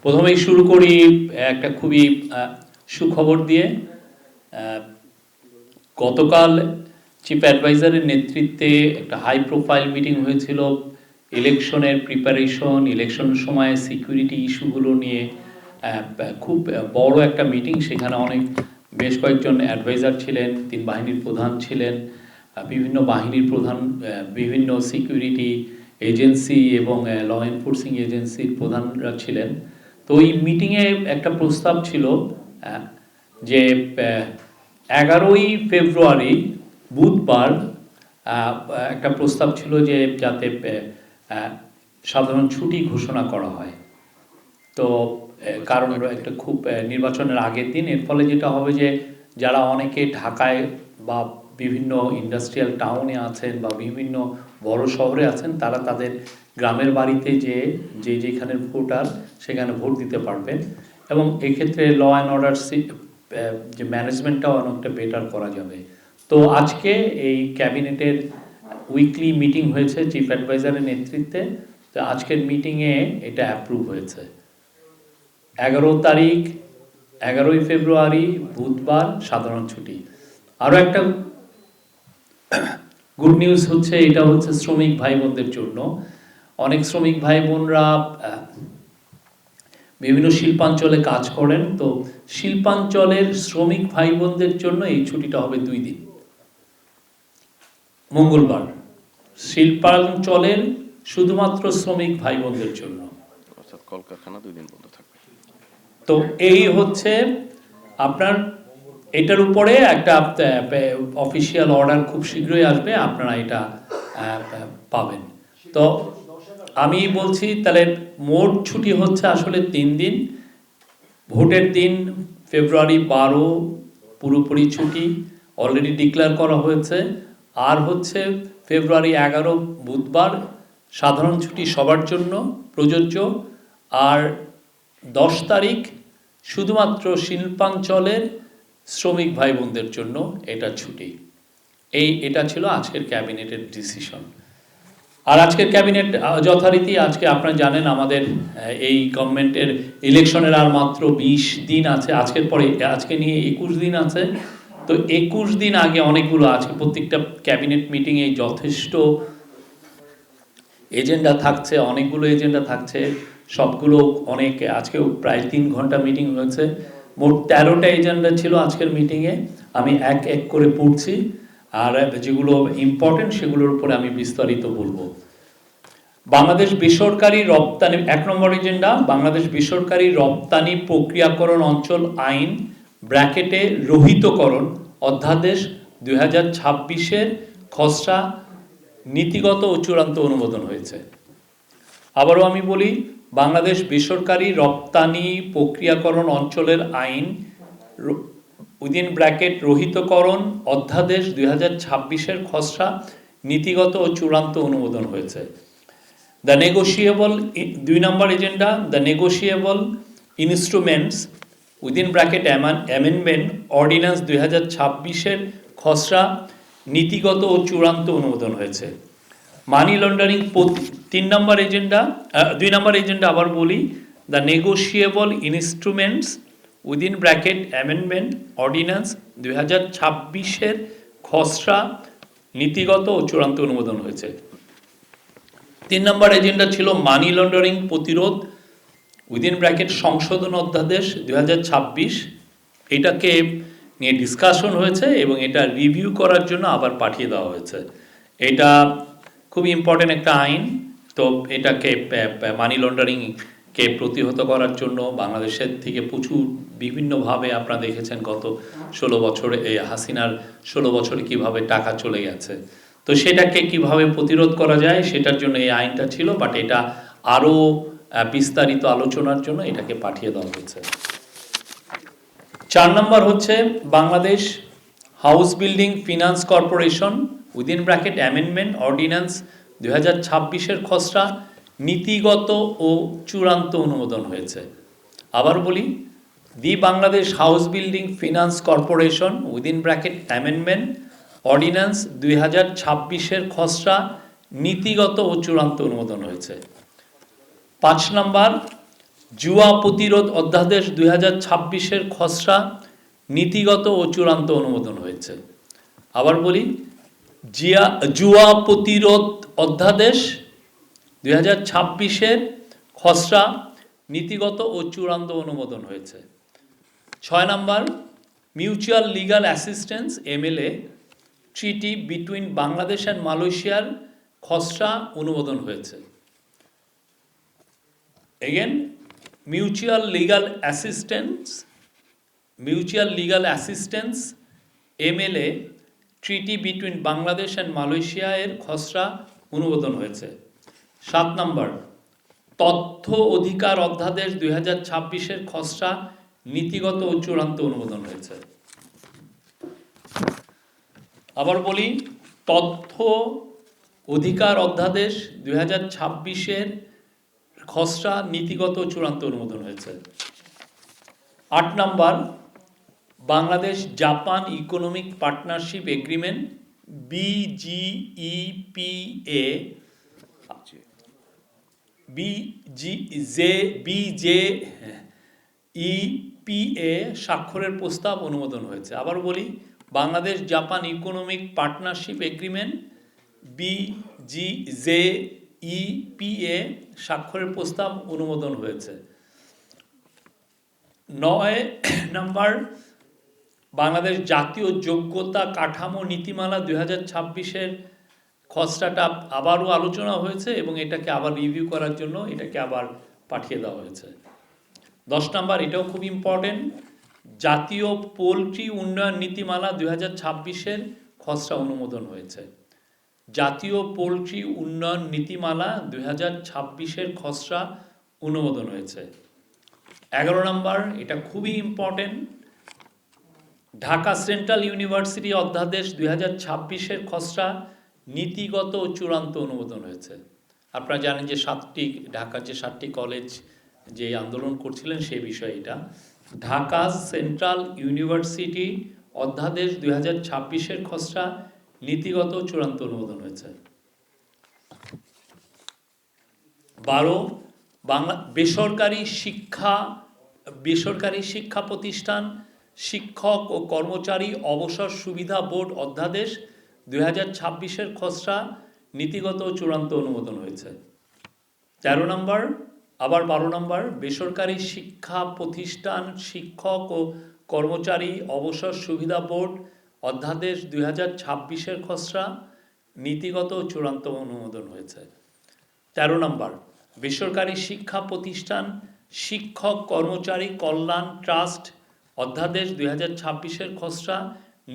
প্রথমেই শুরু করি একটা খুবই সুখবর দিয়ে। গতকাল চিফ অ্যাডভাইজারের নেতৃত্বে একটা হাই প্রোফাইল মিটিং হয়েছিল ইলেকশনের প্রিপারেশন, ইলেকশনের সময় সিকিউরিটি ইস্যুগুলো নিয়ে। খুব বড় একটা মিটিং, সেখানে বেশ কয়েকজন অ্যাডভাইজার ছিলেন, 3 বাহিনীর প্রধান ছিলেন, বিভিন্ন বাহিনীর প্রধান, বিভিন্ন সিকিউরিটি এজেন্সি এবং ল এনফোর্সিং এজেন্সির প্রধানরা ছিলেন। তো এই মিটিংয়ে একটা প্রস্তাব ছিল যে 11ই ফেব্রুয়ারি বুধবার একটা প্রস্তাব ছিল যে যাতে সাধারণ ছুটি ঘোষণা করা হয়। তো কারণ একটা খুব নির্বাচনের আগের দিন, এর ফলে যেটা হবে যে যারা অনেকে ঢাকায় বা বিভিন্ন ইন্ডাস্ট্রিয়াল টাউনে আছেন বা বিভিন্ন বড় শহরে আছেন, তারা তাদের গ্রামের বাড়িতে যেখানে ভোটার সেখানে ভোট দিতে পারবেন, এবং এক্ষেত্রে ল অ্যান্ড অর্ডার যে ম্যানেজমেন্টটাও অনেকটা বেটার করা যাবে। তো আজকে এই ক্যাবিনেটের উইকলি মিটিং হয়েছে চিফ অ্যাডভাইজারের নেতৃত্বে। তো আজকের মিটিংয়ে এটা অ্যাপ্রুভ হয়েছে। 11ই ফেব্রুয়ারি বুধবার সাধারণ ছুটি। আরও একটা গুড নিউজ হচ্ছে, এটা হচ্ছে শ্রমিক ভাই বোনদের জন্য। অনেক শ্রমিক ভাই বোনরা বিভিন্ন শিল্পাঞ্চলে কাজ করেন, তো শিল্পাঞ্চলের শ্রমিক ভাই বোনদের জন্য এই ছুটিটা হবে 2 দিন। মঙ্গলবার শিল্পাঞ্চলের শুধুমাত্র শ্রমিক ভাই বোনদের জন্য, কলকারখানা 2 দিন বন্ধ থাকবে। তো এই হচ্ছে আপনার, এটার উপরে একটা অফিসিয়াল অর্ডার খুব শীঘ্রই আসবে, আপনারা এটা পাবেন। তো আমি বলছি তাহলে মোট ছুটি হচ্ছে আসলে 3 দিন। ভোটের দিন ফেব্রুয়ারি 12 পুরোপুরি ছুটি অলরেডি ডিক্লেয়ার করা হয়েছে, আর হচ্ছে ফেব্রুয়ারি 11 বুধবার সাধারণ ছুটি সবার জন্য প্রযোজ্য, আর 10 তারিখ শুধুমাত্র শিল্পাঞ্চলের শ্রমিক ভাই বোনদের জন্য এটা ছুটি। এটা ছিল আজকের ক্যাবিনেটের ডিসিশন। আর আজকের ক্যাবিনেট যথারীতি, আজকে আপনারা জানেন আমাদের এই গভর্নমেন্টের ইলেকশনের আর মাত্র 20 দিন আছে। আজকে নিয়ে 21 দিন আছে। তো 21 দিন আগে অনেকগুলো আছে, প্রত্যেকটা ক্যাবিনেট মিটিংয়ে যথেষ্ট এজেন্ডা থাকছে, অনেকগুলো এজেন্ডা থাকছে, সবগুলো আজকেও প্রায় 3 ঘন্টা মিটিং হয়েছে। মোট 13টা এজেন্ডা ছিল আজকের মিটিংয়ে। আমি এক এক করে পড়ছি, আর যেগুলো ইম্পর্টেন্ট সেগুলোর উপরে আমি বিস্তারিত বলবো। বাংলাদেশ বেসরকারি রপ্তানি, 1 নম্বর এজেন্ডা, বাংলাদেশ বেসরকারি রপ্তানি প্রক্রিয়াকরণ অঞ্চল আইন ব্র্যাকেটে রহিতকরণ অধ্যাদেশ 2026-এর খসড়া নীতিগত ও চূড়ান্ত অনুমোদন হয়েছে। আবারও আমি বলি, বাংলাদেশ বেসরকারি রপ্তানি প্রক্রিয়াকরণ অঞ্চলের আইন উইদিন ব্র্যাকেট রহিতকরণ অধ্যাদেশ 2026-এর খসড়া নীতিগত ও চূড়ান্ত অনুমোদন হয়েছে। The negotiable, 2 number agenda, the negotiable instruments within bracket amendment ordinance 2026-এর খসড়া নীতিগত ও চূড়ান্ত অনুমোদন হয়েছে। মানি লন্ডারিং, 2 নম্বর এজেন্ডা আবার বলি, the negotiable instruments within bracket amendment ordinance 2026-এর খসড়া নীতিগত ও চূড়ান্ত অনুমোদন হয়েছে। 3 নম্বর এজেন্ডা ছিল মানি লন্ডারিং প্রতিরোধ উইদিন ব্র্যাকেট সংশোধন অধ্যাদেশ 2026। এটাকে নিয়ে ডিসকাশন হয়েছে এবং এটা রিভিউ করার জন্য আবার পাঠিয়ে দেওয়া হয়েছে। এটা খুব ইম্পর্টেন্ট একটা আইন। তো এটাকে মানি লন্ডারিংকে প্রতিহত করার জন্য বাংলাদেশের থেকে প্রচুর বিভিন্নভাবে আপনারা দেখেছেন গত 16 বছরে, হাসিনার 16 বছরে কিভাবে টাকা চলে গেছে। তো সেটাকে কিভাবে প্রতিরোধ করা যায় সেটার জন্য এই আইনটা ছিল, বাট এটা আরও বিস্তারিত আলোচনার জন্য এটাকে পাঠিয়ে দেওয়া হয়েছে। 4 নম্বর হচ্ছে Bangladesh house building finance corporation within bracket amendment ordinance 2026-এর খসড়া নীতিগত ও চূড়ান্ত অনুমোদন হয়েছে। আবার বলি, the Bangladesh house building finance corporation within bracket amendment ordinance 2026-এর খসড়া নীতিগত ও চূড়ান্ত অনুমোদন হয়েছে। 5 নম্বর, জুয়া প্রতিরোধ অধ্যাদেশ 2026-এর খসড়া নীতিগত ও চূড়ান্ত অনুমোদন হয়েছে। আবার বলি, জুয়া প্রতিরোধ অধ্যাদেশ 2026-এর খসড়া নীতিগত ও চূড়ান্ত অনুমোদন হয়েছে। 6 number, mutual legal assistance MLA treaty between Bangladesh and মালয়েশিয়ার খসড়া অনুমোদন হয়েছে। Again, mutual legal assistance MLA treaty between Bangladesh and Malaysia এর খসড়া অনুমোদন হয়েছে। 7 নম্বর, তথ্য অধিকার অধ্যাদেশ 2026-এর খসড়া নীতিগত ও চূড়ান্ত অনুমোদন হয়েছে। আবার বলি, তথ্য অধিকার অধ্যাদেশ 2026-এর খসড়া নীতিগত ও চূড়ান্ত অনুমোদন হয়েছে। 8 number, Bangladesh Japan economic partnership agreement BJEPA স্বাক্ষরের প্রস্তাব অনুমোদন হয়েছে। আবার বলি, Bangladesh Japan economic partnership agreement BJEPA স্বাক্ষরের প্রস্তাব অনুমোদন হয়েছে। 9 নম্বর, বাংলাদেশ জাতীয় যোগ্যতা কাঠামো নীতিমালা 2026-এর খসড়াটা আবারও আলোচনা হয়েছে এবং এটাকে আবার রিভিউ করার জন্য এটাকে আবার পাঠিয়ে দেওয়া হয়েছে। 10 নম্বর, এটাও খুব ইম্পর্টেন্ট, জাতীয় পোলট্রি উন্নয়ন নীতিমালা 2026-এর খসড়া অনুমোদন হয়েছে। জাতীয় পোলট্রি উন্নয়ন নীতিমালা 2026-এর খসড়া অনুমোদন হয়েছে। 11 নম্বর, এটা খুবই ইম্পর্টেন্ট, ঢাকা সেন্ট্রাল ইউনিভার্সিটি অধ্যাদেশ 2026-এর খসড়া নীতিগত ও চূড়ান্ত অনুমোদন হয়েছে। আপনারা জানেন যে ঢাকার যে 7টি কলেজ যে আন্দোলন করছিলেন সেই বিষয়ে এটা। ঢাকা সেন্ট্রাল ইউনিভার্সিটি অধ্যাদেশ 2026-এর খসড়া নীতিগত ও চূড়ান্ত অনুমোদন হয়েছে। 12, বেসরকারি শিক্ষা প্রতিষ্ঠান শিক্ষক ও কর্মচারী অবসর সুবিধা বোর্ড অধ্যাদেশ 2026-এর খসড়া নীতিগত ও চূড়ান্ত অনুমোদন হয়েছে। 13 নম্বর, আবার 12 নম্বর, বেসরকারি শিক্ষা প্রতিষ্ঠান শিক্ষক ও কর্মচারী অবসর সুবিধা বোর্ড অধ্যাদেশ 2026-এর খসড়া নীতিগত ও চূড়ান্ত অনুমোদন হয়েছে। 13 নম্বর, বেসরকারি শিক্ষা প্রতিষ্ঠান শিক্ষক কর্মচারী কল্যাণ ট্রাস্ট অধ্যাদেশ 2026-এর খসড়া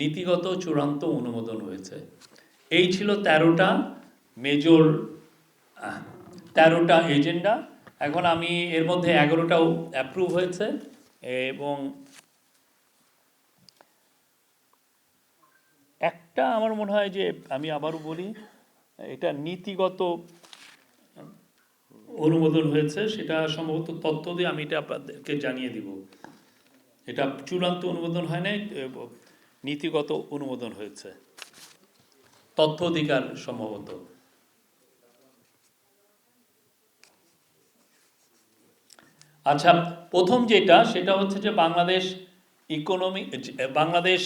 নীতিগত ও চূড়ান্ত অনুমোদন হয়েছে। এই ছিল 13টা এজেন্ডা। এখন আমি এর মধ্যে 11টাও অ্যাপ্রুভ হয়েছে এবং একটা আমার মনে হয় যে আমি আবারও বলি, এটা নীতিগত অনুমোদন হয়েছে, সেটা সম্ভবত তথ্য দিয়ে আমি এটা আপনাদেরকে জানিয়ে দিব। এটা চূড়ান্ত অনুমোদন হয় নাই, নীতিগত অনুমোদন হয়েছে, তথ্য অধিকার সম্ভবত। আচ্ছা, প্রথম যেটা সেটা হচ্ছে যে বাংলাদেশ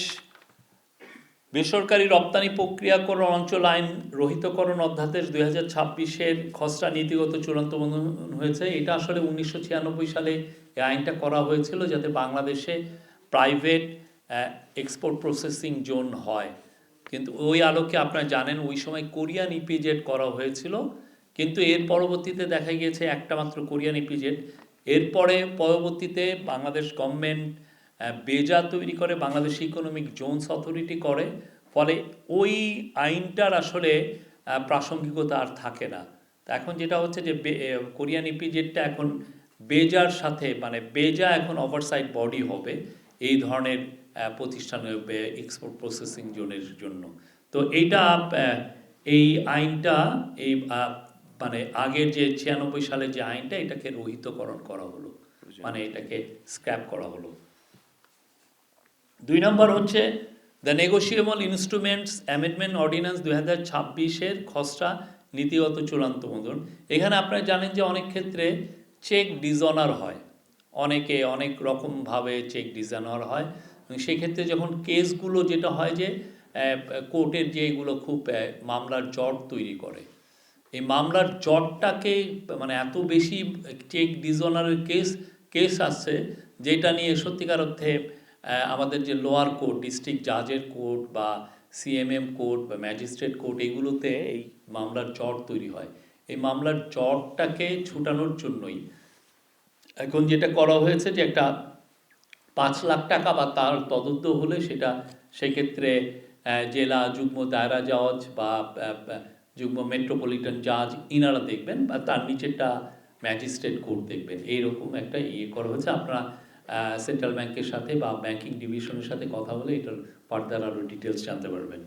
বেসরকারি রপ্তানি প্রক্রিয়াকরণ অঞ্চল আইন রহিতকরণ অধ্যাদেশ 2026-এর খসড়া নীতিগত চূড়ান্ত অনুমোদন হয়েছে। এটা আসলে 1996 সালে এই আইনটা করা হয়েছিল যাতে বাংলাদেশে প্রাইভেট এক্সপোর্ট প্রসেসিং জোন হয়, কিন্তু ওই আলোকে আপনারা জানেন ওই সময় কোরিয়ান ইপিজেড করা হয়েছিল, কিন্তু এর পরবর্তীতে দেখা গিয়েছে একটা মাত্র কোরিয়ান ইপিজেড। এরপরে পরবর্তীতে বাংলাদেশ গভর্নমেন্ট বেজা তৈরি করে, বাংলাদেশ ইকোনমিক জোনস অথরিটি করে, ফলে ওই আইনটার আসলে প্রাসঙ্গিকতা আর থাকে না। তো এখন যেটা হচ্ছে যে কোরিয়ান ইপিজেডটা এখন বেজার সাথে, মানে বেজা এখন ওভারসাইট বডি হবে এই ধরনের প্রতিষ্ঠানের এক্সপোর্ট প্রসেসিং জোনের জন্য। তো এই আইনটা মানে আগের যে 96 সালের যে আইনটা, এটাকে রহিতকরণ করা হলো, মানে এটাকে স্ক্র্যাপ করা হলো। 2 নম্বর হচ্ছে the negotiable instruments amendment ordinance 2026-এর খসড়া নীতিগত চূড়ান্ত অনুমোদন। এখানে আপনারা জানেন যে অনেক ক্ষেত্রে চেক ডিসঅনার হয়, অনেকে অনেক রকমভাবে চেক ডিসঅনার হয়, এবং সেক্ষেত্রে যখন কেসগুলো যেটা হয় যে কোর্টের যেগুলো খুব মামলার জট তৈরি করে, এই মামলার জটটাকে মানে এত বেশি চেক ডিসঅনারের কেস আসছে, যেটা নিয়ে সত্যিকার অর্থে আমাদের যে লোয়ার কোর্ট, ডিস্ট্রিক্ট জাজের কোর্ট বা সিএমএম কোর্ট বা ম্যাজিস্ট্রেট কোর্ট, এগুলোতে এই মামলার জট তৈরি হয়। এই মামলার জটটাকে ছুটানোর জন্যই এখন যেটা করা হয়েছে যে একটা 5 লাখ টাকা বা তার তদন্ত হলে সেটা সেক্ষেত্রে জেলা যুগ্ম দায়রা জজ বা যুগ্ম মেট্রোপলিটন জাজ ইনারা দেখবেন, বা তার নিচেরটা ম্যাজিস্ট্রেট কোর্ট দেখবেন। এইরকম একটা করা হয়েছে। আপনারা সেন্ট্রাল ব্যাংকের সাথে বা ব্যাংকিং ডিভিশনের সাথে কথা বলে এটার ফার্দার আরও ডিটেলস জানতে পারবেন।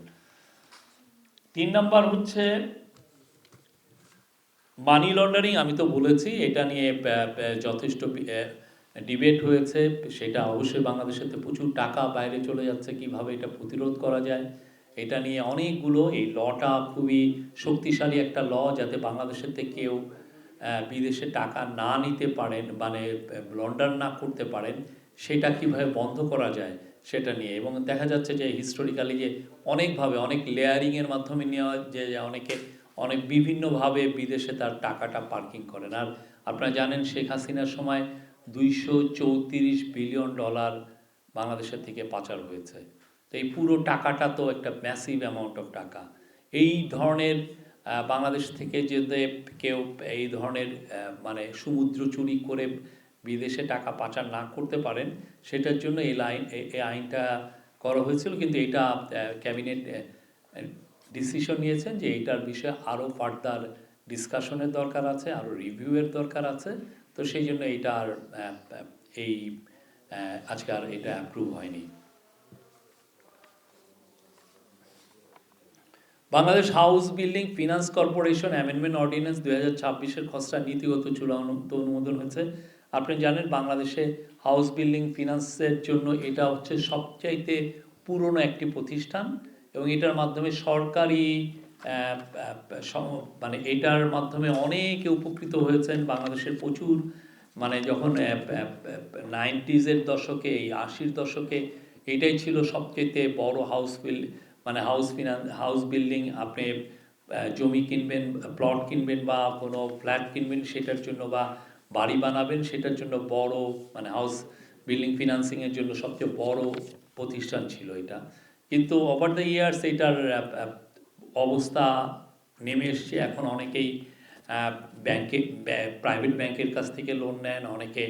3 নাম্বার হচ্ছে মানি লন্ডারিং। আমি তো বলেছি এটা নিয়ে যথেষ্ট ডিবেট হয়েছে, সেটা অবশ্যই বাংলাদেশেতে প্রচুর টাকা বাইরে চলে যাচ্ছে, কিভাবে এটা প্রতিরোধ করা যায় এটা নিয়ে অনেকগুলো, এই লটা খুবই শক্তিশালী একটা ল, যাতে বাংলাদেশের থেকে কেউ বিদেশে টাকা না নিতে পারেন, মানে লন্ডার না করতে পারেন, সেটা কিভাবে বন্ধ করা যায় সেটা নিয়ে। এবং দেখা যাচ্ছে যে হিস্টোরিক্যালি যে অনেকভাবে অনেক লেয়ারিংয়ের মাধ্যমে নেওয়া, যে অনেকে অনেক বিভিন্নভাবে বিদেশে তার টাকাটা পার্কিং করেন। আর আপনারা জানেন শেখ হাসিনার সময় 234 বিলিয়ন ডলার বাংলাদেশের থেকে পাচার হয়েছে। তো এই পুরো টাকাটা তো একটা ম্যাসিভ অ্যামাউন্ট অফ টাকা। এই ধরনের বাংলাদেশ থেকে যদি কেউ এই ধরনের মানে সমুদ্র চুরি করে বিদেশে টাকা পাচার না করতে পারেন, সেটার জন্য এই আইনটা করা হয়েছিল। কিন্তু এটা ক্যাবিনেট ডিসিশন নিয়েছেন যে এইটার বিষয়ে আরও ফার্দার ডিসকাশনের দরকার আছে, আরও রিভিউয়ের দরকার আছে। তো সেই জন্য এইটা আর এই আজকে আর এটা অ্যাপ্রুভ হয়নি। Bangladesh house building finance corporation amendment ordinance 2026-এর খসড়া নীতিগত চূড়ান্ত অনুমোদন হয়েছে। আপনি জানেন বাংলাদেশে হাউস বিল্ডিং ফিনান্সের জন্য এটা হচ্ছে সবচাইতে পুরনো একটি প্রতিষ্ঠান, এবং এটার মাধ্যমে সরকারি মানে এটার মাধ্যমে অনেকে উপকৃত হয়েছেন। বাংলাদেশের প্রচুর মানে যখন 90s-এর দশকে, এই 80-র দশকে এটাই ছিল সবচেয়ে বড় হাউস বিল্ডিং। আপনি জমি কিনবেন, প্লট কিনবেন বা কোনো ফ্ল্যাট কিনবেন সেটার জন্য, বা বাড়ি বানাবেন সেটার জন্য বড় মানে হাউস বিল্ডিং ফিনান্সিংয়ের জন্য সবচেয়ে বড় প্রতিষ্ঠান ছিল এটা। কিন্তু ওভার দ্য ইয়ার্স এটার অবস্থা নেমে এসছে। এখন অনেকেই প্রাইভেট ব্যাংকের কাছ থেকে লোন নেন, অনেকে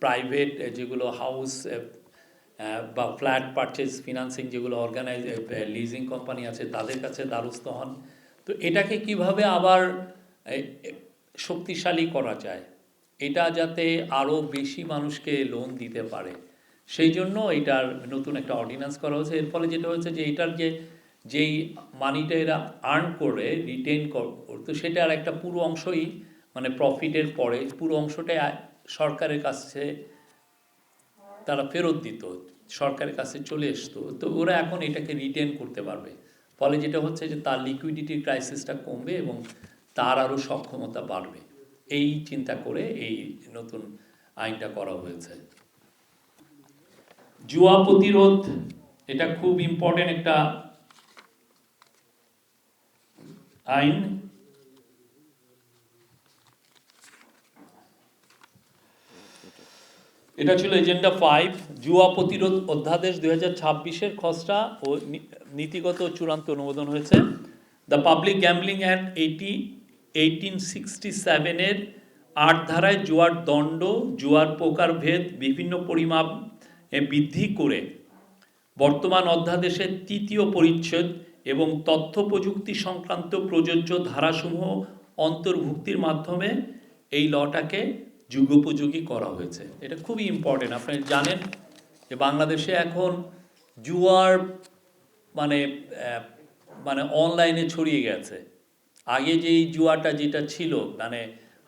প্রাইভেট যেগুলো হাউস বা ফ্ল্যাট পারচেজ ফিনান্সিং যেগুলো অর্গানাইজ লিজিং কোম্পানি আছে তাদের কাছে দ্বারস্থ হন। তো এটাকে কিভাবে আবার শক্তিশালী করা যায়, এটা যাতে আরও বেশি মানুষকে লোন দিতে পারে, সেই জন্য এটার নতুন একটা অর্ডিন্যান্স করা হয়েছে। এর ফলে যেটা হচ্ছে যে এটার যেই মানিটা এরা আর্ন করে রিটেন করতো, সেটার একটা পুরো অংশই মানে প্রফিটের পরে পুরো অংশটাই সরকারের কাছে তারা ফেরত দিত, সরকারের কাছে চলে আসতো। তো ওরা এখন এটাকে রিটেন করতে পারবে, ফলে যেটা হচ্ছে যে তার লিকুইডিটির ক্রাইসিসটা কমবে এবং তার আরও সক্ষমতা বাড়বে। এই চিন্তা করে এই নতুন আইনটা করা হয়েছে। জুয়া প্রতিরোধ, এটা খুব ইম্পর্টেন্ট একটা আইন। এটা ছিল এজেন্ডা 5, জুয়া প্রতিরোধ অধ্যাদেশ 2026-এর খসড়া ও নীতিগত চূড়ান্ত অনুমোদন হয়েছে। দ্য পাবলিক গ্যাম্বলিং অ্যাক্ট 1867-এর 8 ধারায় জুয়ার দণ্ড, জুয়ার প্রকারভেদ বিভিন্ন পরিমাপ বৃদ্ধি করে বর্তমান অধ্যাদেশের 3য় পরিচ্ছেদ এবং তথ্য প্রযুক্তি সংক্রান্ত প্রযোজ্য ধারাসমূহ অন্তর্ভুক্তির মাধ্যমে এই লটাকে যুগোপযোগী করা হয়েছে। এটা খুবই ইম্পর্টেন্ট। আপনি জানেন যে বাংলাদেশে এখন জুয়ার মানে মানে অনলাইনে ছড়িয়ে গেছে। আগে যেই জুয়াটা যেটা ছিল মানে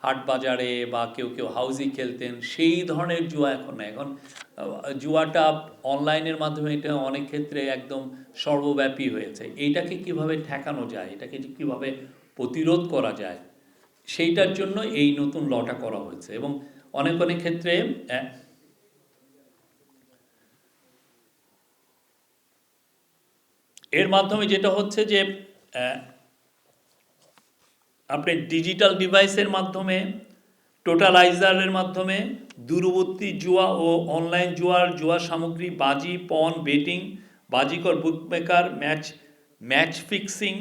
হাট বাজারে বা কেউ হাউজি খেলতেন, সেই ধরনের জুয়া এখন না। এখন জুয়াটা অনলাইনের মাধ্যমে এটা অনেক ক্ষেত্রে একদম সর্বব্যাপী হয়েছে। এইটাকে কিভাবে ঠেকানো যায়, এটাকে কিভাবে প্রতিরোধ করা যায়, সেইটার জন্য এই নতুন লটা করা হয়েছে। এবং অনেক অনেক ক্ষেত্রে এর মাধ্যমে যেটা হচ্ছে যে আপনি ডিজিটাল ডিভাইসের মাধ্যমে, টোটালাইজারের মাধ্যমে দূরবর্তী জুয়া ও অনলাইন জুয়া সামগ্রী, বাজি, পণ, বেটিং, বাজিকর, বুকমেকার, ম্যাচ ফিক্সিং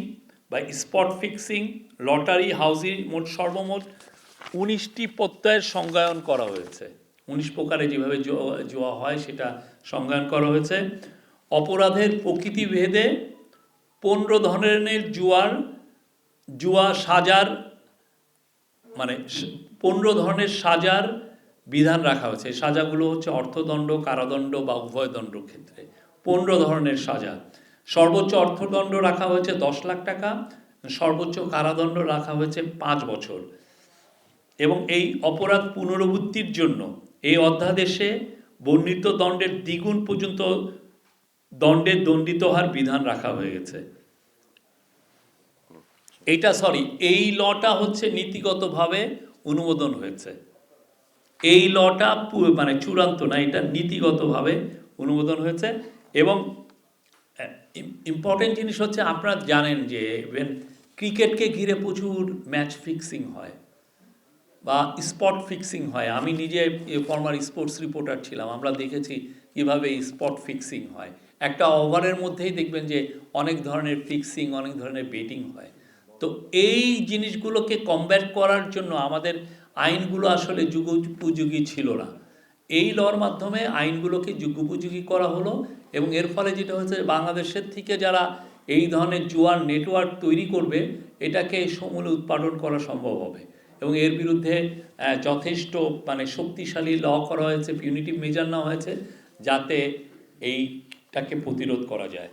বা স্পট ফিক্সিং, লটারি, হাউজিং, সর্বমোট 19টি প্রত্যয়ের সংজ্ঞায়ন করা হয়েছে। 19 প্রকারে যেভাবে জুয়া হয় সেটা সংজ্ঞায়ন করা হয়েছে। অপরাধের প্রকৃতি ভেদে 15 ধরনের জুয়া সাজার, মানে 15 ধরনের সাজার বিধান রাখা হয়েছে। সাজাগুলো হচ্ছে অর্থদণ্ড, কারাদণ্ড বা উভয় দণ্ড ক্ষেত্রে 15 ধরনের সাজা। সর্বোচ্চ অর্থদণ্ড রাখা হয়েছে 10 লাখ টাকা, সর্বোচ্চ কারাদণ্ড রাখা হয়েছে 5 বছর। এবং এই অপরাধ পুনরাবৃত্তির জন্য এই অধ্যাদেশে বর্ণিত দণ্ডের দ্বিগুণ পর্যন্ত দণ্ডে দণ্ডিত হওয়ার বিধান রাখা হয়ে গেছে। এই লটা হচ্ছে নীতিগতভাবে অনুমোদন হয়েছে। এই লটা মানে চূড়ান্ত না, এটা নীতিগতভাবে অনুমোদন হয়েছে। এবং ইম্পর্টেন্ট জিনিস হচ্ছে, আপনারা জানেন যে ক্রিকেটকে ঘিরে প্রচুর ম্যাচ ফিক্সিং হয় বা স্পট ফিক্সিং হয়। আমি নিজে ফর্মার স্পোর্টস রিপোর্টার ছিলাম, আমরা দেখেছি কীভাবে স্পট ফিক্সিং হয়। একটা ওভারের মধ্যেই দেখবেন যে অনেক ধরনের ফিক্সিং, অনেক ধরনের বেটিং হয়। তো এই জিনিসগুলোকে কমব্যাট করার জন্য আমাদের আইনগুলো আসলে যুগোপযোগী ছিল না। এই লর মাধ্যমে আইনগুলোকে যুগোপযোগী করা হলো। এবং এর ফলে যেটা হচ্ছে, বাংলাদেশের থেকে যারা এই ধরনের জুয়ার নেটওয়ার্ক তৈরি করবে, এটাকে সমূলে উৎপাদন করা সম্ভব হবে। এবং এর বিরুদ্ধে যথেষ্ট মানে শক্তিশালী ল করা হয়েছে, পিউনিটিভ মেজার নেওয়া হয়েছে, যাতে এইটাকে প্রতিরোধ করা যায়।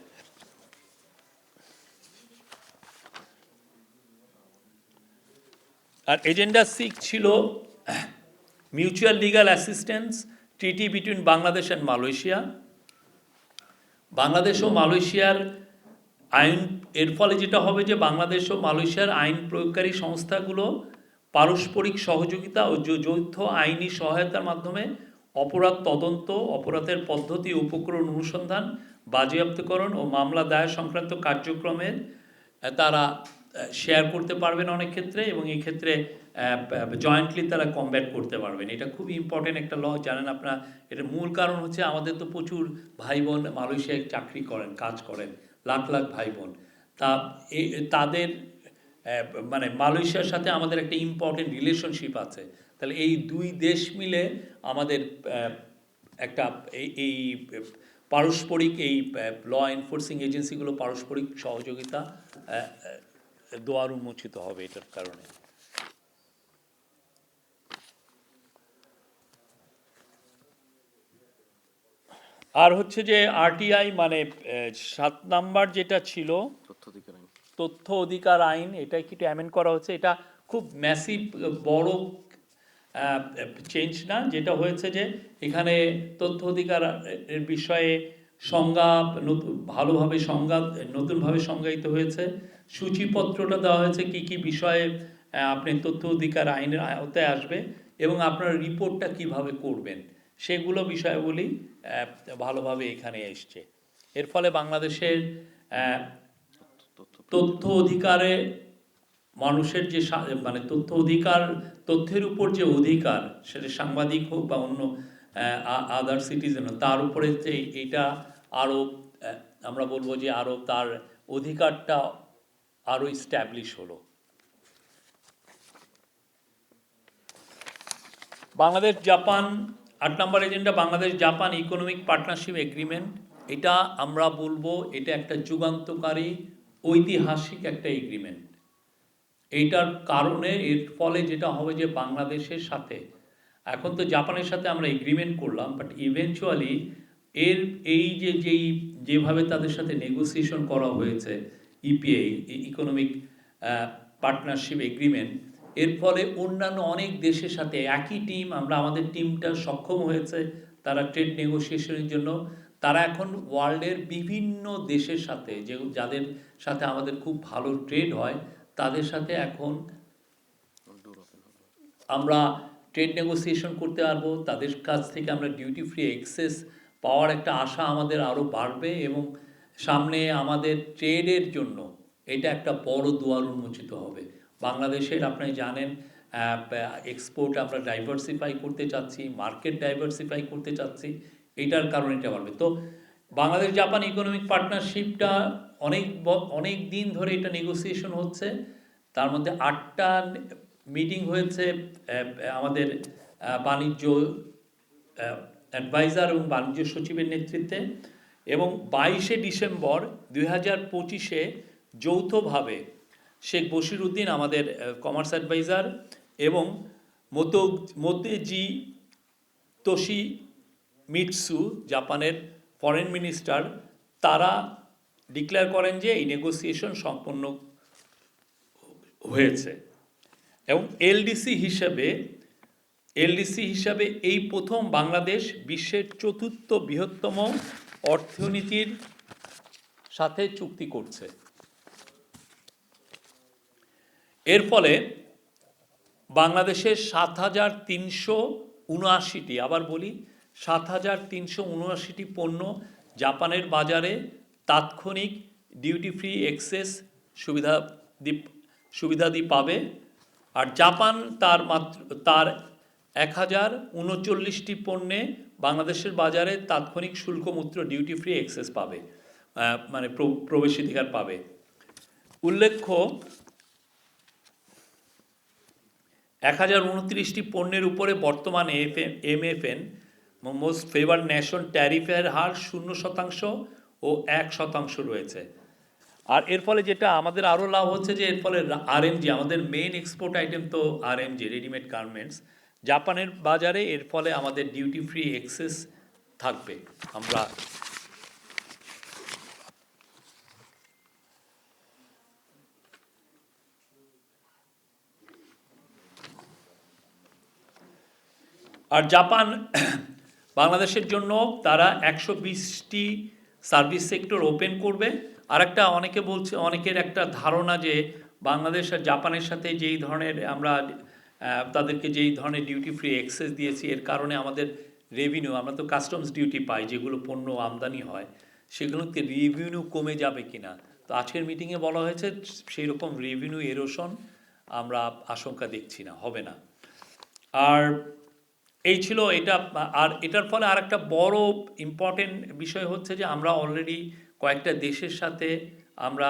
আর এজেন্ডা 6 ছিল mutual legal assistance treaty between Bangladesh and Malaysia. Bangladesh ও মালয়েশিয়ার আইন, এর ফলে যেটা হবে যে বাংলাদেশ ও মালয়েশিয়ার আইন প্রয়োগকারী সংস্থাগুলো পারস্পরিক সহযোগিতা ও যৌথ আইনি সহায়তার মাধ্যমে অপরাধ তদন্ত, অপরাধের পদ্ধতি, উপকরণ অনুসন্ধান, বাজেয়াপ্তকরণ ও মামলা দায়ের সংক্রান্ত কার্যক্রমের তারা শেয়ার করতে পারবেন অনেক ক্ষেত্রে। এবং এই ক্ষেত্রে জয়েন্টলি তারা কমব্যাট করতে পারবেন। এটা খুবই ইম্পর্টেন্ট একটা ল, জানেন আপনারা। এটার মূল কারণ হচ্ছে, আমাদের তো প্রচুর ভাই বোন মালয়েশিয়ায় চাকরি করেন, কাজ করেন, লাখ লাখ ভাই বোন। তাদের মানে মালয়েশিয়ার সাথে আমাদের একটা ইম্পর্টেন্ট রিলেশনশিপ আছে। তাহলে এই দুই দেশ মিলে আমাদের একটা এই পারস্পরিক এই ল এনফোর্সিং এজেন্সিগুলো পারস্পরিক সহযোগিতা দোয়ার উন্মোচিত হবে এটার কারণে। আর হচ্ছে যে আরটিআই, মানে 7 নাম্বার যেটা ছিল তথ্য অধিকার আইন, এটা একটু অ্যামেন্ড করা হচ্ছে। এটা খুব ম্যাসিভ বড় চেঞ্জ না। যেটা হয়েছে যে এখানে তথ্য অধিকার এর বিষয়ে সংজ্ঞা ভালোভাবে নতুনভাবে সংজ্ঞায়িত হয়েছে। সূচিপত্রটা দেওয়া হয়েছে কি কি বিষয়ে আপনি তথ্য অধিকার আইনের আওতায় আসবে এবং আপনার রিপোর্টটা কিভাবে করবেন, সেগুলো বিষয়গুলি ভালোভাবে এখানে এসছে। এর ফলে বাংলাদেশের তথ্য অধিকারে মানুষের যে মানে তথ্যের উপর যে অধিকার, সেটা সাংবাদিক হোক বা অন্য আদার সিটিজেন, তার উপরে যে এটা আরও আমরা বলবো যে আরও তার অধিকারটা আরও ইস্টাবলিশ হলো। Bangladesh Japan 8 number agenda, Bangladesh Japan economic partnership agreement. এটা আমরা বলবো এটা একটা যুগান্তকারী ঐতিহাসিক একটা এগ্রিমেন্ট। এইটার কারণে এর ফলে যেটা হবে যে বাংলাদেশের সাথে, এখন তো জাপানের সাথে আমরা এগ্রিমেন্ট করলাম, বাট ইভেনচুয়ালি যেভাবে তাদের সাথে নেগোসিয়েশন করা হয়েছে, ইপিএ ইকোনমিক পার্টনারশিপ এগ্রিমেন্ট, এর ফলে অন্যান্য অনেক দেশের সাথে একই টিম, আমাদের টিমটা সক্ষম হয়েছে তারা ট্রেড নেগোসিয়েশনের জন্য। তারা এখন ওয়ার্ল্ডের বিভিন্ন দেশের সাথে, যাদের সাথে আমাদের খুব ভালো ট্রেড হয়, তাদের সাথে এখন আমরা ট্রেড নেগোসিয়েশন করতে পারবো, তাদের কাছ থেকে আমরা ডিউটি ফ্রি এক্সেস পাওয়ার একটা আশা আমাদের আরও বাড়বে, এবং সামনে আমাদের ট্রেডের জন্য এটা একটা বড় দুয়ার উন্মোচিত হবে। বাংলাদেশের আপনি জানেন এক্সপোর্ট আমরা ডাইভার্সিফাই করতে চাচ্ছি, মার্কেট ডাইভার্সিফাই করতে চাচ্ছি, এইটার কারণে এটা বাড়বে। তো বাংলাদেশ জাপান ইকোনমিক পার্টনারশিপটা অনেক দিন ধরে এটা নেগোসিয়েশন হচ্ছে, তার মধ্যে 8টা মিটিং হয়েছে আমাদের বাণিজ্য অ্যাডভাইজার এবং বাণিজ্য সচিবের নেতৃত্বে, এবং 22শে ডিসেম্বর 2025-এ যৌথভাবে শেখ বশির উদ্দিন আমাদের কমার্স অ্যাডভাইজার এবং মোতেজি তোশি মিটসু জাপানের ফরেন মিনিস্টার, তারা ডিক্লেয়ার করেন যে এই নেগোসিয়েশন সম্পন্ন হয়েছে। এবং এলডিসি হিসাবে এই প্রথম বাংলাদেশ বিশ্বের 4র্থ বৃহত্তম অর্থনীতির সাথে চুক্তি করছে। এর ফলে বাংলাদেশের 7,379টি, আবার বলি 7,379টি পণ্য জাপানের বাজারে তাৎক্ষণিক ডিউটি ফ্রি এক্সেস সুবিধাদি পাবে, আর জাপান তার 1,039টি পণ্যে বাংলাদেশের বাজারে তাৎক্ষণিক শুল্কমুক্ত ডিউটি ফ্রি এক্সেস পাবে, মানে প্রবেশাধিকার পাবে। উল্লেখ্য 1,029টি পণ্যের উপরে বর্তমানে MFN মোস্ট ফেভার নেশন ট্যারিফের হার 0% ও 1% রয়েছে। আর এর ফলে যেটা আমাদের আরও লাভ হচ্ছে যে এর ফলে RMG, আমাদের মেইন এক্সপোর্ট আইটেম তো RMG, রেডিমেড গার্মেন্টস, জাপানের বাজারে এর ফলে আমাদের ডিউটি ফ্রি এক্সেস থাকবে। আমরা আর জাপান বাংলাদেশের জন্য তারা 120টি সার্ভিস সেক্টর ওপেন করবে। আর একটা অনেকের একটা ধারণা যে বাংলাদেশ আর জাপানের সাথে যেই ধরনের আমরা তাদেরকে যেই ধরনের ডিউটি ফ্রি অ্যাক্সেস দিয়েছি, এর কারণে আমাদের রেভিনিউ, আমরা তো কাস্টমস ডিউটি পাই যেগুলো পণ্য আমদানি হয়, সেগুলোতে রেভিনিউ কমে যাবে কিনা। তো আজকের মিটিংয়ে বলা হয়েছে সেই রকম রেভিনিউ এরোশন আমরা আশঙ্কা দেখছি না, হবে না। আর এই ছিল এটা। আর এটার ফলে আর একটা বড় ইম্পর্টেন্ট বিষয় হচ্ছে যে আমরা অলরেডি কয়েকটা দেশের সাথে আমরা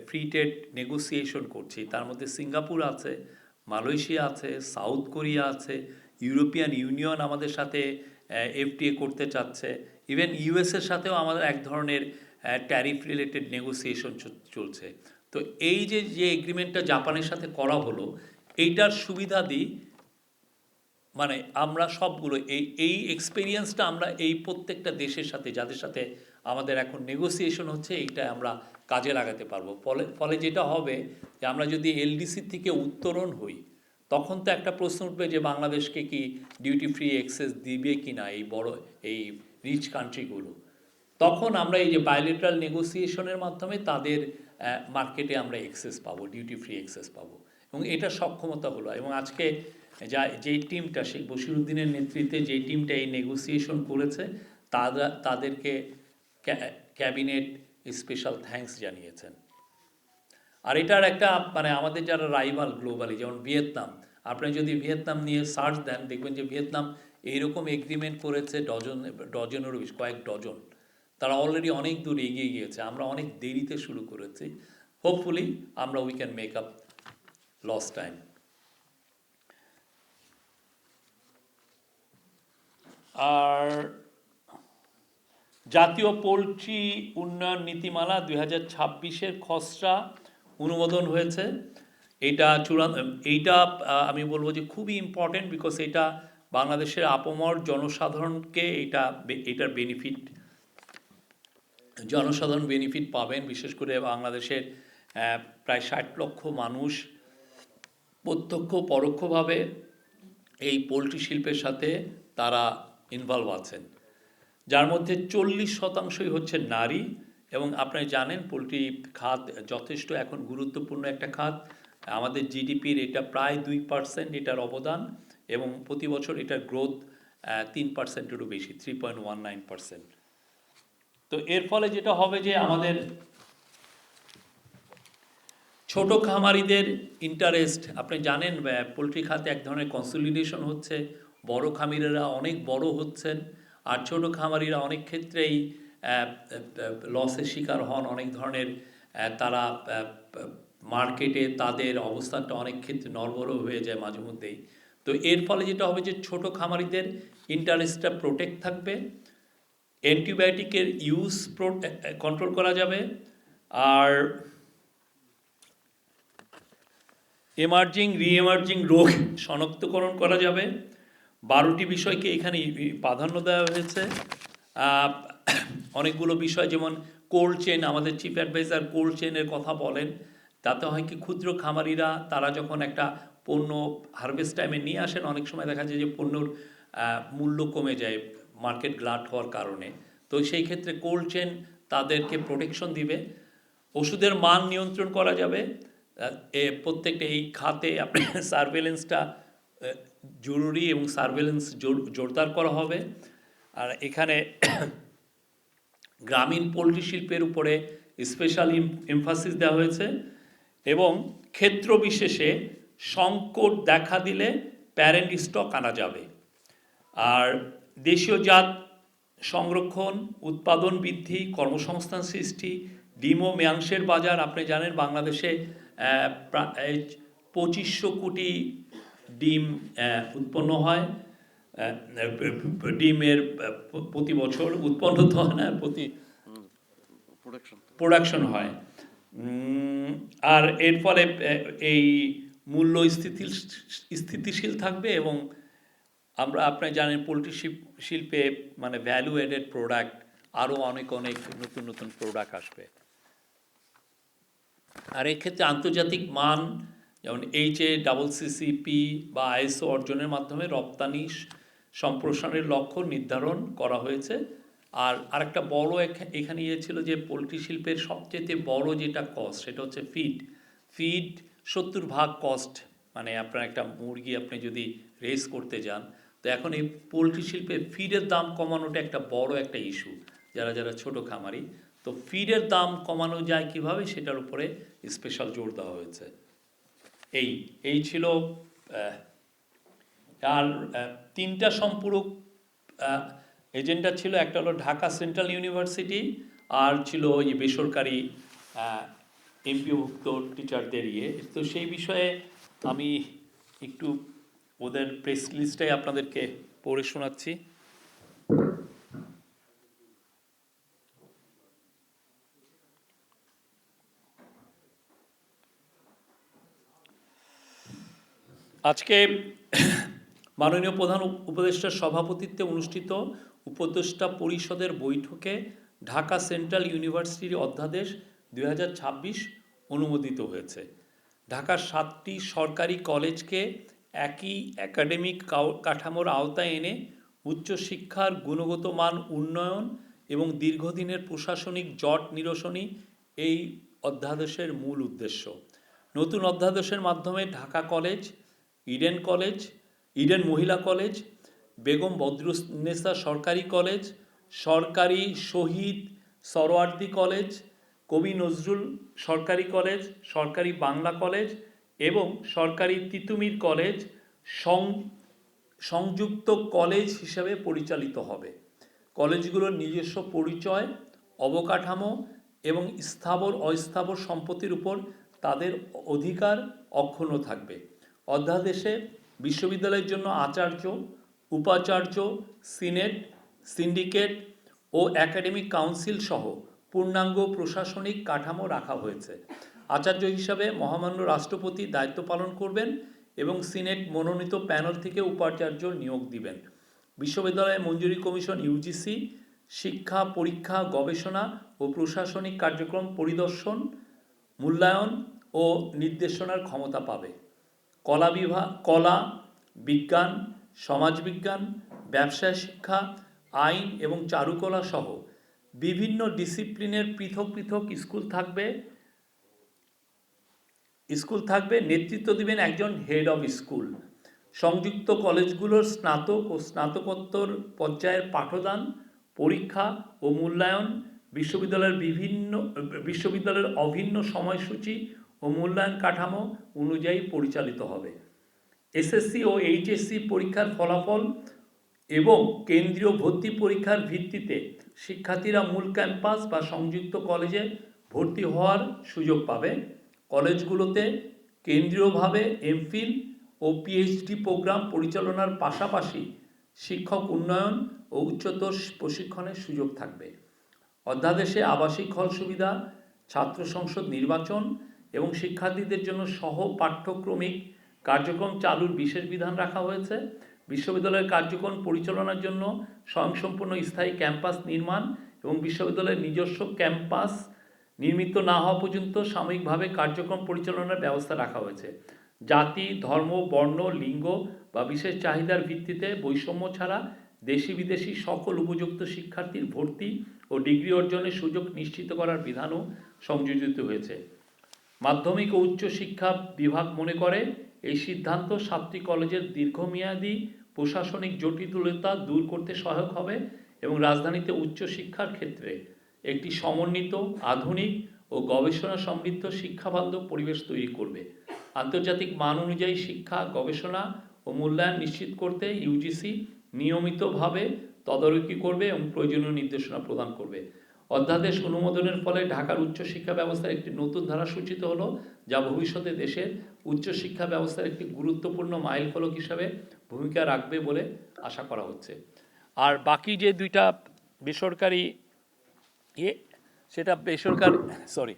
ফ্রি ট্রেড নেগোসিয়েশন করছি। তার মধ্যে সিঙ্গাপুর আছে, মালয়েশিয়া আছে, সাউথ কোরিয়া আছে, ইউরোপিয়ান ইউনিয়ন আমাদের সাথে FTA করতে চাচ্ছে, ইভেন ইউএসের সাথেও আমাদের এক ধরনের ট্যারিফ রিলেটেড নেগোসিয়েশন চলছে। তো এই যে এগ্রিমেন্টটা জাপানের সাথে করা হলো, এইটার সুবিধাদি মানে আমরা সবগুলো এই এক্সপেরিয়েন্সটা আমরা এই প্রত্যেকটা দেশের সাথে, যাদের সাথে আমাদের এখন নেগোসিয়েশন হচ্ছে, এইটা আমরা কাজে লাগাতে পারবো। ফলে যেটা হবে যে আমরা যদি এলডিসি থেকে উত্তরণ হই, তখন তো একটা প্রশ্ন উঠবে যে বাংলাদেশকে কি ডিউটি ফ্রি অ্যাক্সেস দিবে কি না এই রিচ কান্ট্রিগুলো। তখন আমরা এই যে বায়োলেটারাল নেগোসিয়েশনের মাধ্যমে তাদের মার্কেটে আমরা অ্যাক্সেস পাবো, ডিউটি ফ্রি অ্যাক্সেস পাবো, এবং এটা সক্ষমতা হলো। এবং আজকে যেই টিমটা শেখ বশির উদ্দিনের নেতৃত্বে যেই টিমটা এই নেগোসিয়েশন করেছে, তাদেরকে ক্যাবিনেট স্পেশাল থ্যাঙ্কস জানিয়েছেন। আর এটার একটা মানে আমাদের যারা রাইভাল গ্লোবালি, যেমন ভিয়েতনাম, আপনি যদি ভিয়েতনাম নিয়ে সার্চ দেন, দেখবেন যে ভিয়েতনাম এইরকম এগ্রিমেন্ট করেছে ডজনেরও বেশি, কয়েক ডজন। তারা অলরেডি অনেক দূর এগিয়ে গিয়েছে, আমরা অনেক দেরিতে শুরু করেছি। হোপফুলি আমরা we can make up loss time. আর জাতীয় পোলট্রি উন্নয়ন নীতিমালা 2026-এর খসড়া অনুমোদন হয়েছে। এইটা আমি বলবো যে খুবই ইম্পর্টেন্ট, বিকজ এটা বাংলাদেশের আপামর জনসাধারণকে এটার জনসাধারণ বেনিফিট পাবেন। বিশেষ করে বাংলাদেশের প্রায় 60 লক্ষ মানুষ প্রত্যক্ষ পরোক্ষভাবে এই পোলট্রি শিল্পের সাথে তারা ইনভলভ আছেন, যার মধ্যে 40% হচ্ছে নারী। এবং আপনারা জানেন পোলট্রি খাত যথেষ্ট এখন গুরুত্বপূর্ণ একটা খাত। আমাদের জিডিপির এটা প্রায় 2% এটার অবদান, এবং প্রতি বছর এটার গ্রোথ 3%-এরও বেশি, 3.19%। তো এর ফলে যেটা হবে যে আমাদের ছোট খামারিদের ইন্টারেস্ট, আপনি জানেন পোলট্রি খাতে এক ধরনের কনসলিডেশন হচ্ছে, বড় খামারিরা অনেক বড় হচ্ছেন, আর ছোট খামারিরা অনেক ক্ষেত্রেই লসের শিকার হন। অনেক ধরনের তারা মার্কেটে তাদের অবস্থানটা অনেক ক্ষেত্রে নড়বড় হয়ে যায় মাঝে মধ্যেই। তো এর ফলে যেটা হবে যে ছোট খামারিদের ইন্টারেস্টটা প্রোটেক্ট থাকবে, অ্যান্টিবায়োটিকের ইউজ কন্ট্রোল করা যাবে, আর রি-এমার্জিং রোগ শনাক্তকরণ করা যাবে। 12টি বিষয়কে এখানে প্রাধান্য দেওয়া হয়েছে। অনেকগুলো বিষয়, যেমন কোল্ড চেন, আমাদের চিফ অ্যাডভাইজার কোল্ড চেনের কথা বলেন। তাতে হয় কি, ক্ষুদ্র খামারিরা তারা যখন একটা পণ্য হারভেস্ট টাইমে নিয়ে আসেন, অনেক সময় দেখা যায় যে পণ্যর মূল্য কমে যায় মার্কেট গ্লাট হওয়ার কারণে। তো সেই ক্ষেত্রে কোল্ড চেন তাদেরকে প্রোটেকশন দিবে। ওষুধের মান নিয়ন্ত্রণ করা যাবে। প্রত্যেকটা এই খাতে সার্ভেলেন্সটা জরুরি, এবং সার্ভেলেন্স জোরদার করা হবে। আর এখানে গ্রামীণ পোলট্রি শিল্পের উপরে স্পেশাল এমফাসিস দেওয়া হয়েছে, এবং ক্ষেত্র বিশেষে সংকট দেখা দিলে প্যারেন্ট স্টক আনা যাবে। আর দেশীয় জাত সংরক্ষণ, উৎপাদন বৃদ্ধি, কর্মসংস্থান সৃষ্টি, ডিম ও মাংসের বাজার। আপনি জানেন বাংলাদেশে প্রায় 2500 কোটি ডিম উৎপন্ন হয়। ডিমের প্রতি বছর উৎপন্ন তো হয় না, প্রতি প্রোডাকশন হয়। আর এর ফলে এই মূল্য স্থিতিশীল থাকবে, এবং আপনি জানেন পোলট্রি শিল্পে মানে ভ্যালু এডেড প্রোডাক্ট, আরও অনেক নতুন প্রোডাক্ট আসবে। আর এক্ষেত্রে আন্তর্জাতিক মান, যেমন HACCP বা ISO অর্জনের মাধ্যমে রপ্তানি সম্প্রসারণের লক্ষ্য নির্ধারণ করা হয়েছে। আর আরেকটা বড় এখানে ছিল যে পোলট্রি শিল্পের সবচেয়ে বড় যেটা কস্ট, সেটা হচ্ছে ফিড 70% কস্ট। মানে আপনার একটা মুরগি আপনি যদি রেস করতে যান, তো এখন এই পোলট্রি শিল্পে ফিডের দাম কমানোটা একটা বড় একটা ইস্যু, যারা ছোট খামারি। তো ফিডের দাম কমানো যায় কিভাবে, সেটার উপরে স্পেশাল জোর দেওয়া হয়েছে। এই ছিল। আর 3টা সম্পূরক এজেন্ডা ছিল। একটা হলো ঢাকা সেন্ট্রাল ইউনিভার্সিটি, আর ছিল ওই বেসরকারি এমপিওভুক্ত টিচারদের ইয়ে। তো সেই বিষয়ে আমি একটু ওদের প্রেস লিস্টে আপনাদেরকে পড়ে শোনাচ্ছি। আজকে মাননীয় প্রধান উপদেষ্টার সভাপতিত্বে অনুষ্ঠিত উপদেষ্টা পরিষদের বৈঠকে ঢাকা সেন্ট্রাল ইউনিভার্সিটির অধ্যাদেশ 2026 অনুমোদিত হয়েছে। ঢাকার 7টি সরকারি কলেজকে একই একাডেমিক কাঠামোর আওতায় এনে উচ্চশিক্ষার গুণগত মান উন্নয়ন এবং দীর্ঘদিনের প্রশাসনিক জট নিরসনই এই অধ্যাদেশের মূল উদ্দেশ্য। নতুন অধ্যাদেশের মাধ্যমে ঢাকা কলেজ, ইডেন মহিলা কলেজ, বেগম বদরুন্নেসা সরকারি কলেজ, সরকারি শহীদ সরওয়ার্দী কলেজ, কবি নজরুল সরকারি কলেজ, সরকারি বাংলা কলেজ এবং সরকারি তিতুমির কলেজ সংযুক্ত কলেজ হিসেবে পরিচালিত হবে। কলেজগুলোর নিজস্ব পরিচয়, অবকাঠামো এবং স্থাবর অস্থাবর সম্পত্তির উপর তাদের অধিকার অক্ষুণ্ণ থাকবে। অধ্যাদেশে বিশ্ববিদ্যালয়ের জন্য আচার্য, উপাচার্য, সিনেট, সিন্ডিকেট ও একাডেমিক কাউন্সিল সহ পূর্ণাঙ্গ প্রশাসনিক কাঠামো রাখা হয়েছে। আচার্য হিসাবে মহামান্য রাষ্ট্রপতি দায়িত্ব পালন করবেন এবং সিনেট মনোনীত প্যানেল থেকে উপাচার্য নিয়োগ দিবেন। বিশ্ববিদ্যালয় মঞ্জুরি কমিশন ইউজিসি শিক্ষা, পরীক্ষা, গবেষণা ও প্রশাসনিক কার্যক্রম পরিদর্শন, মূল্যায়ন ও নির্দেশনার ক্ষমতা পাবে। কলা, বিজ্ঞান, সমাজবিজ্ঞান, ব্যবসায় শিক্ষা, আইন এবং চারুকলা সহ বিভিন্ন ডিসিপ্লিনের পৃথক স্কুল থাকবে। স্কুল থাকবে, নেতৃত্ব দিবেন একজন হেড অফ স্কুল। সংযুক্ত কলেজগুলোর স্নাতক ও স্নাতকোত্তর পর্যায়ের পাঠদান, পরীক্ষা ও মূল্যায়ন বিশ্ববিদ্যালয়ের অভিন্ন সময়সূচি ও মূল্যায়ন কাঠামো অনুযায়ী পরিচালিত হবে। এসএসসি ও এইচএসসি পরীক্ষার ফলাফল এবং কেন্দ্রীয় ভর্তি পরীক্ষার ভিত্তিতে শিক্ষার্থীরা মূল ক্যাম্পাস বা সংযুক্ত কলেজে ভর্তি হওয়ার সুযোগ পাবে। কলেজগুলোতে কেন্দ্রীয়ভাবে এমফিল ও পিএইচডি প্রোগ্রাম পরিচালনার পাশাপাশি শিক্ষক উন্নয়ন ও উচ্চতর প্রশিক্ষণের সুযোগ থাকবে। অধ্যাদেশে আবাসিক হল সুবিধা, ছাত্র সংসদ নির্বাচন এবং শিক্ষার্থীদের জন্য সহ পাঠ্যক্রমিক কার্যক্রম চালুর বিশেষ বিধান রাখা হয়েছে। বিশ্ববিদ্যালয়ের কার্যক্রম পরিচালনার জন্য স্বয়ংসম্পূর্ণ স্থায়ী ক্যাম্পাস নির্মাণ এবং বিশ্ববিদ্যালয়ের নিজস্ব ক্যাম্পাস নির্মিত না হওয়া পর্যন্ত সাময়িকভাবে কার্যক্রম পরিচালনার ব্যবস্থা রাখা হয়েছে। জাতি, ধর্ম, বর্ণ, লিঙ্গ বা বিশেষ চাহিদার ভিত্তিতে বৈষম্য ছাড়া দেশি বিদেশি সকল উপযুক্ত শিক্ষার্থীর ভর্তি ও ডিগ্রি অর্জনের সুযোগ নিশ্চিত করার বিধানও সংযোজিত হয়েছে। মাধ্যমিক ও উচ্চ শিক্ষা বিভাগ মনে করে এই সিদ্ধান্ত 7টি কলেজের দীর্ঘমেয়াদী প্রশাসনিক জটিলতা দূর করতে সহায়ক হবে এবং রাজধানীতে উচ্চ শিক্ষার ক্ষেত্রে একটি সমন্বিত, আধুনিক ও গবেষণা সমৃদ্ধ শিক্ষাবান্ধব পরিবেশ তৈরি করবে। আন্তর্জাতিক মান অনুযায়ী শিক্ষা, গবেষণা ও মূল্যায়ন নিশ্চিত করতে ইউজিসি নিয়মিতভাবে তদারকি করবে এবং প্রয়োজনীয় নির্দেশনা প্রদান করবে। অধ্যাদেশ অনুমোদনের ফলে ঢাকার উচ্চশিক্ষা ব্যবস্থার একটি নতুন ধারা সূচিত হলো, যা ভবিষ্যতে দেশের উচ্চশিক্ষা ব্যবস্থার একটি গুরুত্বপূর্ণ মাইলফলক হিসাবে ভূমিকা রাখবে বলে আশা করা হচ্ছে। আর বাকি যে দুইটা বেসরকারি সেটা বেসরকারি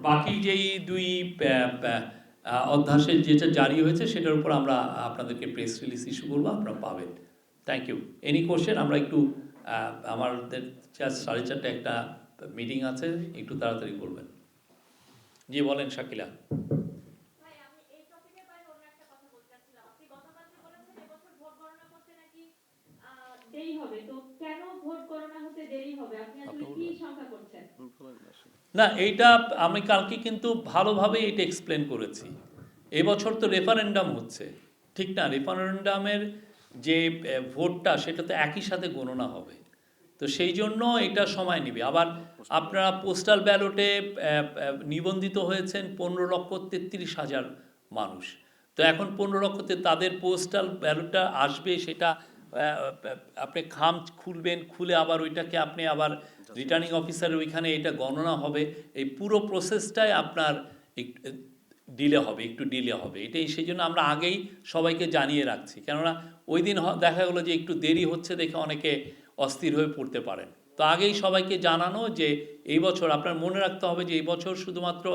বাকি যেই দুই অধ্যাদেশ যেটা জারি হয়েছে সেটার উপর আমরা আপনাদেরকে প্রেস রিলিজ ইস্যু করবো, আপনারা পাবেন। Thank you. Any question? আমরা একটু আমাদের 4:30 একটা মিটিং আছে, একটু তাড়াতাড়ি বলবেন। জি বলেন শাকিলা। না, এইটা আমি কালকে কিন্তু ভালোভাবে এটা এক্সপ্লেন করেছি। এবছর তো রেফারেন্ডাম হচ্ছে, ঠিক না? রেফারেন্ডামের যে ভোটটা সেটা তো একই সাথে গণনা হবে, তো সেই জন্য এটা সময় নেবে। আবার আপনারা পোস্টাল ব্যালটে নিবন্ধিত হয়েছেন 15,33,000 মানুষ, তো এখন 15,00,000 তাদের পোস্টাল ব্যালটটা আসবে, সেটা আপনি খাম খুলবেন, খুলে আবার ওইটাকে আপনি আবার রিটার্নিং অফিসারের ওইখানে এটা গণনা হবে। এই পুরো প্রসেসটাই আপনার ডিলে হবে, একটু ডিলে হবে। এটাই সেই জন্য আমরা আগেই সবাইকে জানিয়ে রাখছি, কেননা ওই দিন দেখা গেলো যে একটু দেরি হচ্ছে দেখে অনেকে অস্থির হয়ে পড়তে পারেন। তো আগেই সবাইকে জানানো যে এই বছর আপনার মনে রাখতে হবে যে এই বছর শুধুমাত্র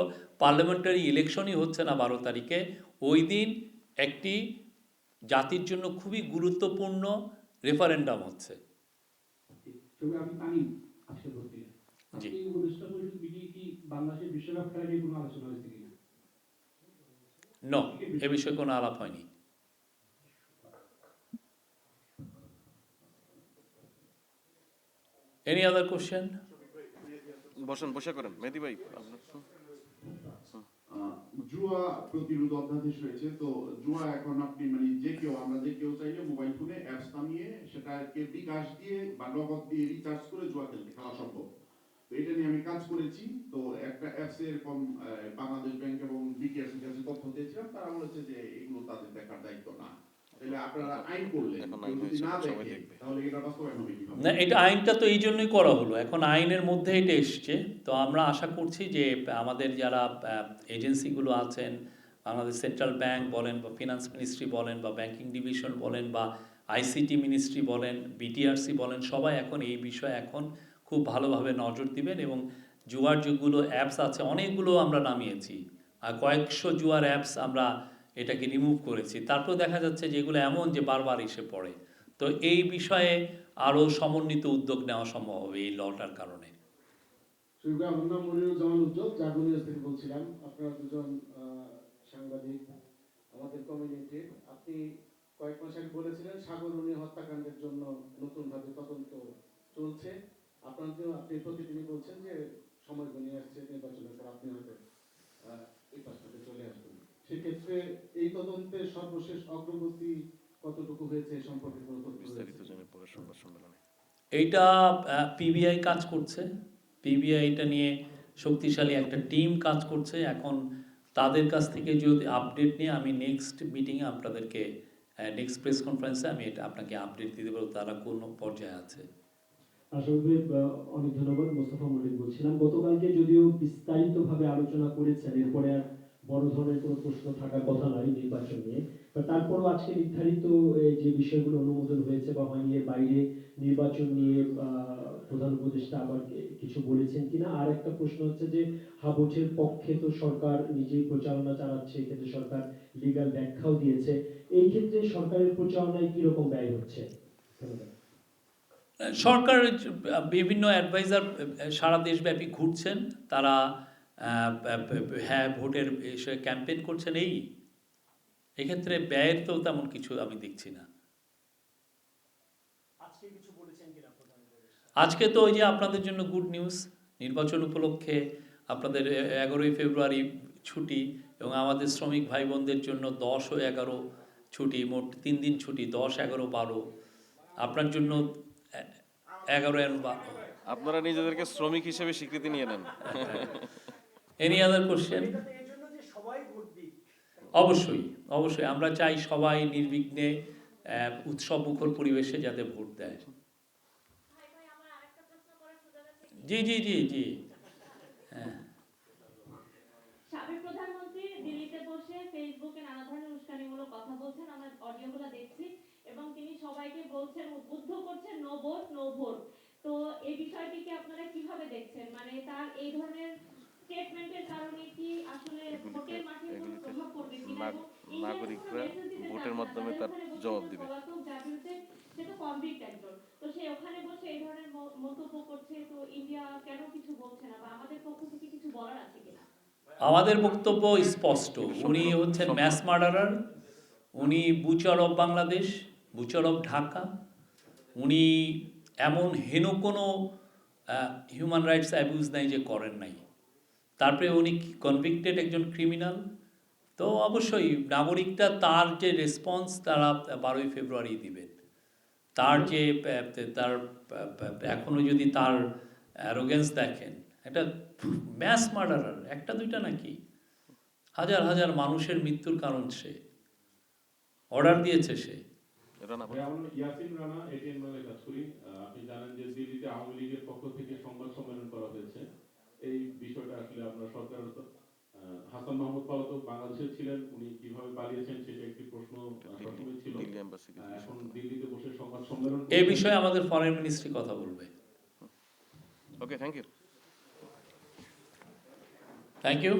পার্লামেন্টারি ইলেকশনই হচ্ছে না 12 তারিখে, ওই দিন একটি জাতির জন্য খুবই গুরুত্বপূর্ণ রেফারেন্ডাম হচ্ছে। জি, নো, এ বিষয়ে কোনো আলাপ হয়নি। Any other question? বসে করেন মেহেদী ভাই। জুয়া প্রতিরোধ অধ্যাদেশ হয়েছে, তো জুয়া এখন আপনি মানে যে কেউ, আমরা যে কেউ চাইলে মোবাইল ফোনে অ্যাপস নামিয়ে সেটাকে বিকাশ দিয়ে বা নগদ দিয়ে রিচার্জ করে জুয়া খেলা সম্ভব। তো এটা নিয়ে আমি কাজ করেছি। তো একটা অ্যাপস এরকম বাংলাদেশ ব্যাংক এবং বিটিআরসি এর কাছে তথ্য দিয়েছিলাম, তারা বলেছে যে এগুলো তাদের দেখার দায়িত্ব না। তাহলে আপনারা আইন করলেন, যদি না দেখে তাহলে এটা বাস্তবায়ন হবে কিভাবে? না, এটা আইনটা তো এই জন্যই করা হলো, এখন আইনের মধ্যে এটা এসছে। তো আমরা আশা করছি যে আমাদের যারা এজেন্সিগুলো আছেন, বাংলাদেশ সেন্ট্রাল ব্যাংক বলেন বা ফিনান্স মিনিস্ট্রি বলেন বা ব্যাংকিং ডিভিশন বলেন বা আইসিটি মিনিস্ট্রি বলেন, বিটিআরসি বলেন, সবাই এখন এই বিষয়ে এখন খুব ভালোভাবে নজর দিবেন। এবং জুয়ার যেগুলো অ্যাপস আছে অনেকগুলো আমরা নামিয়েছি, আর কয়েকশো জুয়ার অ্যাপস আমরা এটাকে রিমুভ করেছি। তারপর দেখা যাচ্ছে যেগুলো এমন যে বারবার এসে পড়ে। তো এই বিষয়ে আরও সমন্বিত উদ্যোগ নেওয়া সম্ভব হবে এই লটার কারণে। আমার নাম মনিরুজ্জামান উজ্জ্বল, জাগরণীয় থেকে বলছিলাম। আপনারা দুজন সাংবাদিক আমাদের কমিউনিটির। আপনি কয়েক মাস আগে বলেছিলেন সাগরণী হত্যাকাণ্ডের জন্য নতুনভাবে তদন্ত চলছে। আপনি প্রতিদিনই বলছেন যে সময় ঘনিয়ে আসছে নির্বাচনের পর আপনি হয়তো এই পাশে এইটা পিবিআই কাজ করছে, পিবিআই এটা নিয়ে শক্তিশালী একটা টিম কাজ করছে। এখন তাদের কাছ থেকে যদি আপডেট নিয়ে আমি নেক্সট মিটিংয়ে আপনাদেরকে নেক্সট প্রেস কনফারেন্সে আমি এটা আপনাকে আপডেট দিতে পারবো তারা কোন পর্যায়ে আছে। আসলে অনেক ধন্যবাদ। মোস্তফা মল্লিক বলছিলাম। গতকালকে যদিও বিস্তারিতভাবে আলোচনা করেছেন, এরপরে আর বড় ধরনের কোনো প্রশ্ন থাকার কথা নয় নির্বাচন নিয়ে, তারপরও আজকে নির্ধারিত যে বিষয়গুলো অনুমোদন হয়েছে বা হয়নি, এর বাইরে নির্বাচন নিয়ে প্রধান উপদেষ্টা আবার কিছু বলেছেন কিনা। আর একটা প্রশ্ন হচ্ছে যে হাবুটের পক্ষে তো সরকার নিজেই প্রচারণা চালাচ্ছে, এক্ষেত্রে সরকার লিগ্যাল ব্যাখ্যাও দিয়েছে। এই ক্ষেত্রে সরকারের প্রচারণায় কিরকম ব্যয় হচ্ছে? ধন্যবাদ। সরকার বিভিন্ন অ্যাডভাইজার সারা দেশব্যাপী ঘুরছেন, তারা হ্যাঁ ভোটের এসে ক্যাম্পেইন করছেন। এক্ষেত্রে ব্যয়ের তো তেমন কিছু আমি দেখছি না। আজকে তো ওই যে আপনাদের জন্য গুড নিউজ, নির্বাচন উপলক্ষে আপনাদের 11ই ফেব্রুয়ারি ছুটি, এবং আমাদের শ্রমিক ভাই বোনদের জন্য 10 ও 11 ছুটি, মোট 3 দিন ছুটি, 10, 11, 12। আপনার জন্য 11 and 12। আপনারা নিজেদেরকে শ্রমিক হিসেবে স্বীকৃতি নিয়ে নেন। Any other question? অবশ্যই অবশ্যই আমরা চাই সবাই নির্বিঘ্নে উৎসব মুখর পরিবেশে যাতে ভোট দেয়। জি জি জি জি হ্যাঁ। সাবেক প্রধানমন্ত্রী দিল্লিতে বসে ফেসবুকে নানা ধরনের উস্কানিমূলক কথা বলছেন, আমরা অডিওগুলো দেখছি, এবং তিনি সবাইকে বলছেন, উদ্বুদ্ধ করছেন নো ভোট নো ভোট। তো এই বিষয়টিকে আপনারা কিভাবে দেখছেন? মানে তার এই ধরনের স্টেটমেন্টের কারণে কি আসলে ভোটের মাঠে কোনো প্রভাব পড়বে কিনা, এবং নাগরিকরা ভোটের মাধ্যমে তার জবাব দিবে। যার বিরুদ্ধে সে তো কনভিক্ট একজন, তো সে ওখানে বসে এই ধরনের মন্তব্য করছে, তো ইন্ডিয়া কেন কিছু বলছে না, বা আমাদের পক্ষ থেকে কিছু বলার আছে কিনা? আমাদের বক্তব্য স্পষ্ট, উনি হচ্ছেন ম্যাস মার্ডারার, উনি Butcher of Bangladesh, Butcher of Dhaka. উনি এমন হেন কোনো হিউম্যান রাইটস অ্যাবিউজ নাই যে করেন নাই। তারপরে উনি কনভিক্টেড একজন ক্রিমিনাল। তো অবশ্যই নাগরিকটা তার যে রেসপন্স তারা 12ই ফেব্রুয়ারি দিবেন। তার যে তার এখনো যদি তার অ্যারোগেন্স দেখেন, একটা ম্যাস মার্ডারার, একটা দুইটা নাকি, হাজার হাজার মানুষের মৃত্যুর কারণ সে, অর্ডার দিয়েছে সে। ইয়াসিন রানা এটিএন বাংলায় কাজ করি। আপনি জানেন যে দিল্লিতে আওয়ামী লীগের পক্ষ থেকে সংবাদ সম্মেলন করা হয়েছে। এই বিষয়টা আসলে আপনার সরকার, হাসান মাহমুদ পাওয়াতো বাংলাদেশে ছিলেন, উনি কিভাবে পালিয়েছেন সেটা একটি প্রশ্ন সবসময় ছিল। এখন দিল্লিতে বসে সংবাদ সম্মেলন, এই বিষয়ে আমাদের ফরেন মিনিস্ট্রি কথা বলবে। Okay, thank you. Thank you.